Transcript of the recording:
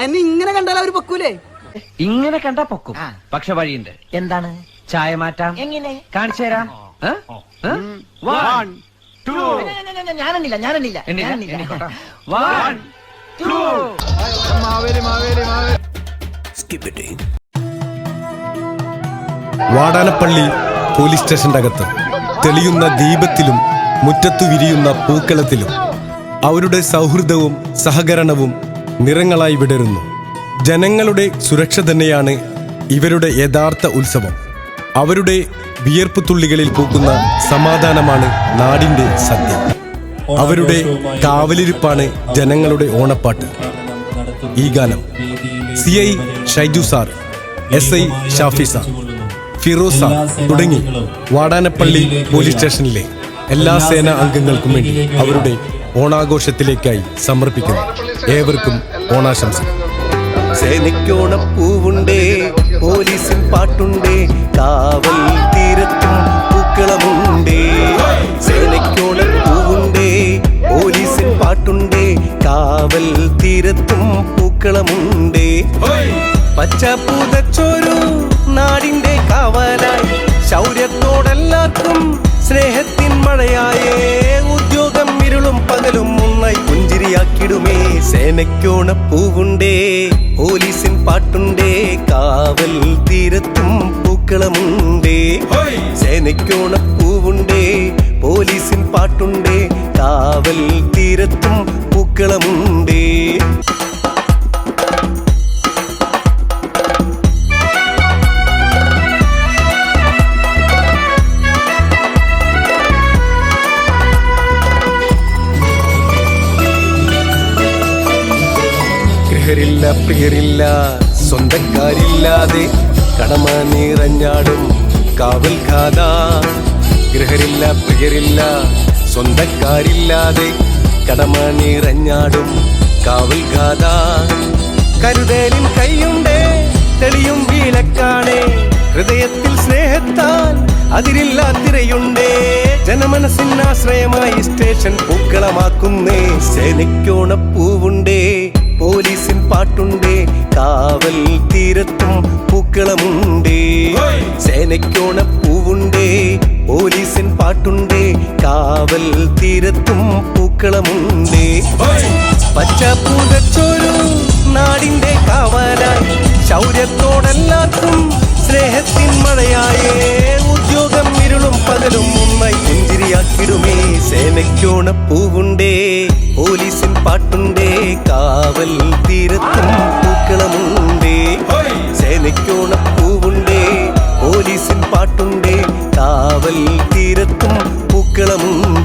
എന്നെ ഇങ്ങനെ കണ്ടാൽ അവര് പൊക്കൂലേ? ഇങ്ങനെ കണ്ടാ പൊക്കും. പക്ഷെ വഴിയുണ്ട്. എന്താണ്? ചായ മാറ്റാം. എങ്ങനെ? കാണിച്ചു തരാം. 1 2 ഞാനെണ്ണില്ല. 1 2 വാടാനപ്പള്ളി പോലീസ് സ്റ്റേഷന്റെ അകത്ത് തെളിയുന്ന ദീപത്തിലും മുറ്റത്തു വിരിയുന്ന പൂക്കളത്തിലും അവരുടെ സൗഹൃദവും സഹകരണവും നിറങ്ങളായി വിടരുന്നു. ജനങ്ങളുടെ സുരക്ഷ തന്നെയാണ് ഇവരുടെ യഥാർത്ഥ ഉത്സവം. അവരുടെ വിയർപ്പ് തുള്ളികളിൽ പൂക്കുന്ന സമാധാനമാണ് നാടിന്റെ സദ്യ. അവരുടെ കാവലിരിപ്പാണ് ജനങ്ങളുടെ ഓണപ്പാട്ട്. ഈ ഗാനം CI Shaiju sir, SI Shafi sir, Firoz sir തുടങ്ങി വാടാനപ്പള്ളി പോലീസ് സ്റ്റേഷനിലെ എല്ലാ സേനാ അംഗങ്ങൾക്കും വേണ്ടി അവരുടെ ഓണാഘോഷത്തിലേക്കായി സമർപ്പിക്കുന്നു. ഏവർക്കും ഓണാശംസ. സേനയ്ക്കോണപ്പൂവുണ്ടേ, പോലീസിൻ പാട്ടുണ്ടേ, കാവൽ തീരത്തും പൂക്കളമുണ്ടേ. സേനയ്ക്കോണപ്പൂവുണ്ടേ, പോലീസിൻ പാട്ടുണ്ടേ, കാവൽ തീരത്തും പൂക്കളമുണ്ടേ. പച്ച പുതച്ചൊരു നാടിന്റെ കാവലായി, ശൗര്യത്തോടെല്ലാവർക്കും സ്നേഹത്തിൻ മഴയായേ. ഉദ്യോഗം ഇരുളും പകലും ഒന്നായി പുഞ്ചിരിയാക്കിടുമേ. സേനയ്ക്കോണപ്പൂവുണ്ടേ, പോലീസിൻ പാട്ടുണ്ടേ, കാവൽ തീരത്തും പൂക്കളമുണ്ടേ. സേനയ്ക്കോണപ്പൂവുണ്ടേ, പോലീസിൻ പാട്ടുണ്ടേ, കാവൽ തീരത്തും പൂക്കളമുണ്ടേ. പ്രിയരില്ല സ്വന്തക്കാരില്ലാതെ കടമ നിറഞ്ഞാടും കാവൽഖാന. ഗൃഹരില്ല പ്രിയരില്ല സ്വന്തക്കാരില്ലാതെ കടമ നിറഞ്ഞാടും കാവൽഖാന. കരുതലിൻ കൈയുണ്ടേ, തെളിയും വിളക്കാണേ, ഹൃദയത്തിൽ സ്നേഹത്താൽ അതിരില്ലാത്തിരയുണ്ടേ. ജനമനസ്സിനാശ്രയമായി സ്റ്റേഷൻ പൂക്കളമാക്കുന്നേ. സേനയ്ക്കോണപ്പൂവുണ്ടേ, പോലീസിൻ പാട്ടുണ്ടേ, കാവൽ തീരത്തും പൂക്കളമുണ്ടേ. സേനയ്ക്കോണപ്പൂവുണ്ടേ, പോലീസിൻ പാട്ടുണ്ടേ, കാവൽ തീരത്തും പൂക്കളമുണ്ടേ. പച്ച പുതച്ചൊരു നാടിന്റെ കാവലായി, ശൗര്യത്തോടെല്ലാവർക്കും സ്നേഹത്തിൻ മഴയായേ. ഉദ്യോഗം ഇരുളും പകലും ഒന്നായി പുഞ്ചിരിയാക്കിടുമേ. സേനയ്ക്കോണപ്പൂവുണ്ടേ, പോലീസിൻ പാട്ടുണ്ടേ, കാവൽ തീരത്തും പൂക്കളമുണ്ടേ. സേനയ്ക്കോണപ്പൂവുണ്ടേ, പോലീസിൻ പാട്ടുണ്ടേ, കാവൽ തീരത്തും പൂക്കളമുണ്ടേ.